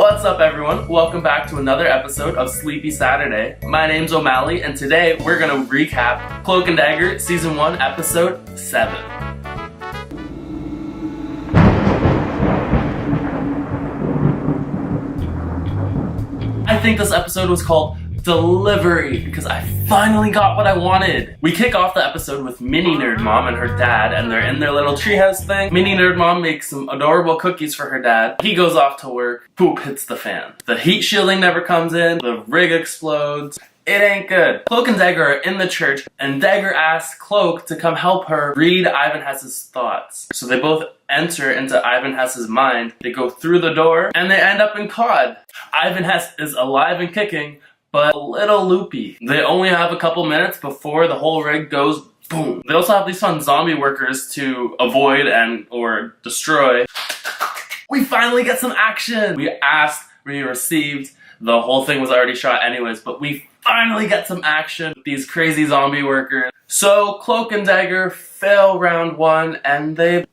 What's up everyone? Welcome back to another episode of Sleepy Saturday. My name's O'Malley and today we're gonna recap Cloak and Dagger Season 1 Episode 7. I think this episode was called Delivery because I finally got what I wanted. We kick off the episode with Mini Nerd Mom and her dad, and they're in their little treehouse thing. Mini Nerd Mom makes some adorable cookies for her dad. He goes off to work. Poop hits the fan. The heat shielding never comes in. The rig explodes. It ain't good. Cloak and Dagger are in the church, and Dagger asks Cloak to come help her read Ivan Hess's thoughts. So they both enter into Ivan Hess's mind. They go through the door, and they end up in COD. Ivan Hess is alive and kicking, but a little loopy. They only have a couple minutes before the whole rig goes boom. They also have these fun zombie workers to avoid and or destroy. We finally get some action! We asked, we received. The whole thing was already shot anyways, but we finally get some action with these crazy zombie workers. So Cloak and Dagger fail round 1 and they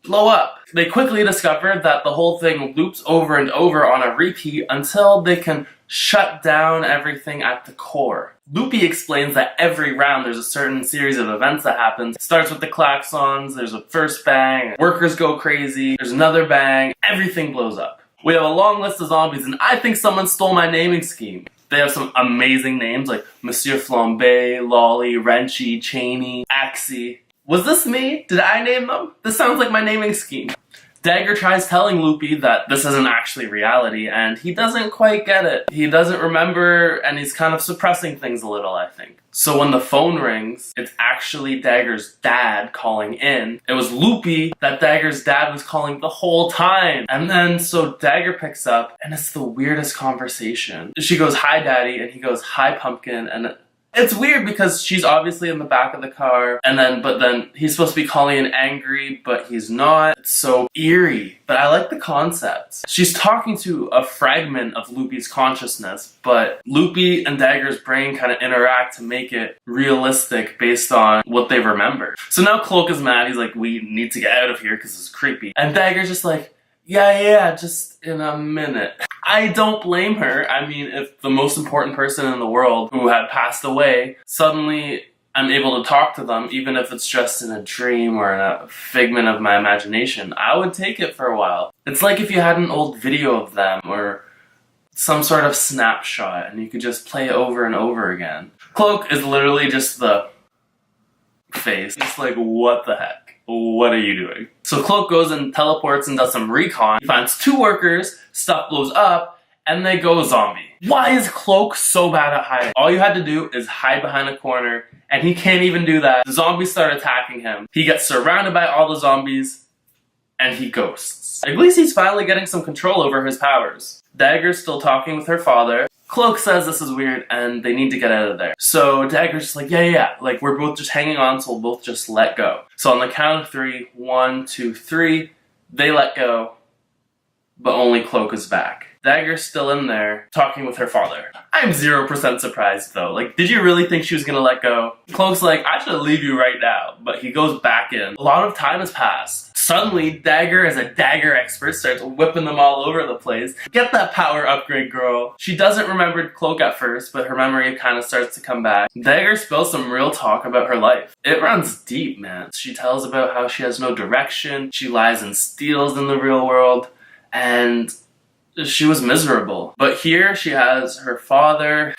blow up. They quickly discover that the whole thing loops over and over on a repeat until they can shut down everything at the core. Loopy explains that every round there's a certain series of events that happens. It starts with the klaxons, there's a first bang, workers go crazy, there's another bang, everything blows up. We have a long list of zombies and I think someone stole my naming scheme. They have some amazing names like Monsieur Flambe, Lolly, Wrenchy, Cheney, Axie. Was this me? Did I name them? This sounds like my naming scheme. Dagger tries telling Loopy that this isn't actually reality, and he doesn't quite get it. He doesn't remember, and he's kind of suppressing things a little, I think. So when the phone rings, it's actually Dagger's dad calling in. It was Loopy that Dagger's dad was calling the whole time. And then, so Dagger picks up, and it's the weirdest conversation. She goes, "Hi, Daddy," and he goes, "Hi, Pumpkin," and it's weird because she's obviously in the back of the car, but then he's supposed to be calling in angry, but he's not. It's so eerie, but I like the concept. She's talking to a fragment of Loopy's consciousness, but Loopy and Dagger's brain kind of interact to make it realistic based on what they remember. So now Cloak is mad. He's like, "We need to get out of here because it's creepy." And Dagger's just like, yeah, just in a minute. I don't blame her. I mean, if the most important person in the world who had passed away, suddenly I'm able to talk to them, even if it's just in a dream or in a figment of my imagination, I would take it for a while. It's like if you had an old video of them or some sort of snapshot and you could just play it over and over again. Cloak is literally just the face. It's like, what the heck? What are you doing? So Cloak goes and teleports and does some recon. He finds 2 workers, stuff blows up, and they go zombie. Why is Cloak so bad at hiding? All you had to do is hide behind a corner, and he can't even do that. The zombies start attacking him. He gets surrounded by all the zombies, and he ghosts. At least he's finally getting some control over his powers. Dagger's still talking with her father. Cloak says this is weird and they need to get out of there. So Dagger's just like, yeah, like we're both just hanging on, so we'll both just let go. So on the count of 3, 1, 2, 3, they let go, but only Cloak is back. Dagger's still in there, talking with her father. I'm 0% surprised though. Like, did you really think she was gonna let go? Cloak's like, I should leave you right now, but he goes back in. A lot of time has passed. Suddenly, Dagger, as a dagger expert, starts whipping them all over the place. Get that power upgrade, girl. She doesn't remember Cloak at first, but her memory kind of starts to come back. Dagger spills some real talk about her life. It runs deep, man. She tells about how she has no direction, she lies and steals in the real world, and she was miserable. But here she has her father,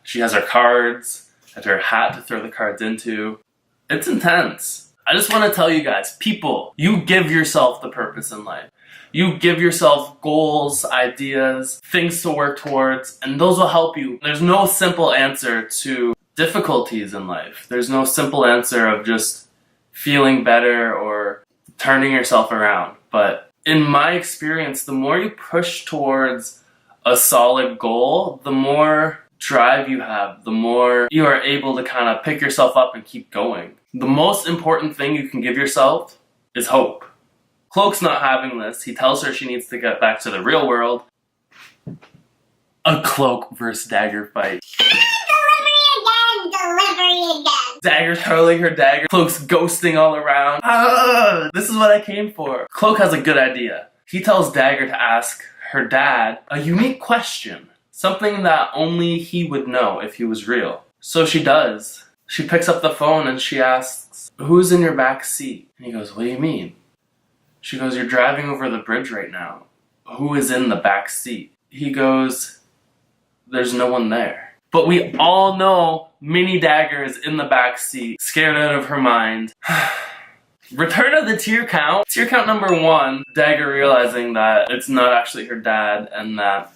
she has her cards, and her hat to throw the cards into. It's intense. I just want to tell you guys, people, you give yourself the purpose in life. You give yourself goals, ideas, things to work towards, and those will help you. There's no simple answer to difficulties in life. There's no simple answer of just feeling better or turning yourself around. But in my experience, the more you push towards a solid goal, the more drive you have, the more you are able to kind of pick yourself up and keep going. The most important thing you can give yourself is hope. Cloak's not having this. He tells her she needs to get back to the real world. A Cloak versus Dagger fight. Delivery again. Dagger's hurling her dagger. Cloak's ghosting all around. This is what I came for. Cloak has a good idea. He tells Dagger to ask her dad a unique question. Something that only he would know if he was real. So she does. She picks up the phone and she asks, "Who's in your back seat?" And he goes, "What do you mean?" She goes, "You're driving over the bridge right now. Who is in the back seat?" He goes, "There's no one there." But we all know Mini Dagger is in the back seat, scared out of her mind. Return of the tear count. Tear count number 1, Dagger realizing that it's not actually her dad and that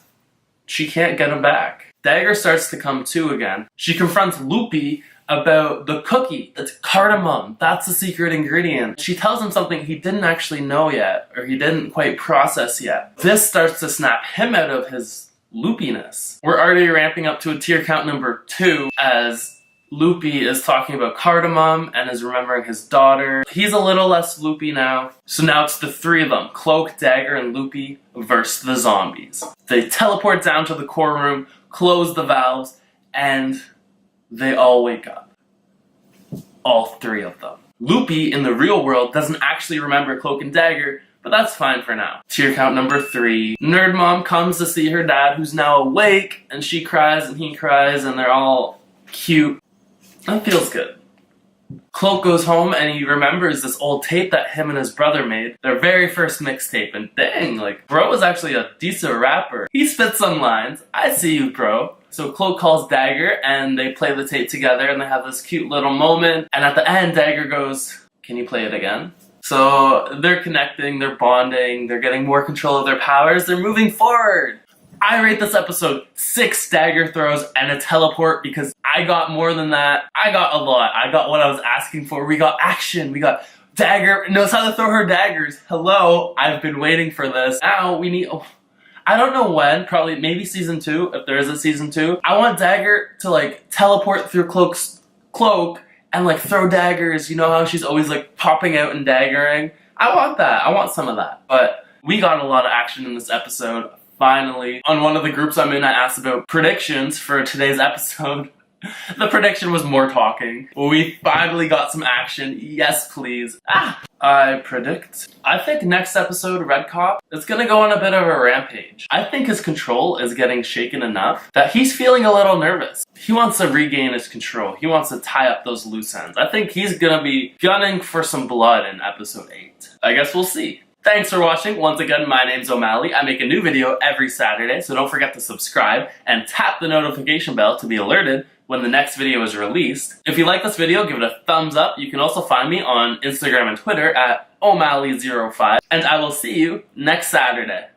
she can't get him back. Dagger starts to come to again. She confronts Loopy about the cookie. That's cardamom. That's the secret ingredient. She tells him something he didn't actually know yet, or he didn't quite process yet. This starts to snap him out of his loopiness. We're already ramping up to a tear count number 2 as Loopy is talking about cardamom and is remembering his daughter. He's a little less loopy now. So now it's the 3 of them, Cloak, Dagger, and Loopy versus the zombies. They teleport down to the core room, close the valves, and they all wake up. All 3 of them. Loopy, in the real world, doesn't actually remember Cloak and Dagger, but that's fine for now. Tear count number 3. Nerd Mom comes to see her dad, who's now awake, and she cries and he cries, and they're all cute. That feels good. Cloak goes home and he remembers this old tape that him and his brother made. Their very first mixtape, and dang, like, bro was actually a decent rapper. He spit some lines. I see you, bro. So Cloak calls Dagger and they play the tape together and they have this cute little moment. And at the end, Dagger goes, "Can you play it again?" So they're connecting, they're bonding, they're getting more control of their powers, they're moving forward. I rate this episode 6 dagger throws and a teleport because I got more than that. I got a lot. I got what I was asking for. We got action. We got Dagger knows how to throw her daggers. Hello, I've been waiting for this. Now we need... Oh, I don't know when, probably maybe season 2, if there is a season 2. I want Dagger to like teleport through Cloak's cloak and like throw daggers. You know how she's always like popping out and daggering? I want that. I want some of that. But we got a lot of action in this episode. Finally, on one of the groups I'm in, I asked about predictions for today's episode. The prediction was more talking. We finally got some action. Yes, please. I think next episode, Red Cop, is gonna go on a bit of a rampage. I think his control is getting shaken enough that he's feeling a little nervous. He wants to regain his control. He wants to tie up those loose ends. I think he's gonna be gunning for some blood in episode 8. I guess we'll see. Thanks for watching. Once again, my name's O'Malley. I make a new video every Saturday, so don't forget to subscribe and tap the notification bell to be alerted when the next video is released. If you like this video, give it a thumbs up. You can also find me on Instagram and Twitter at O'Malley05, and I will see you next Saturday.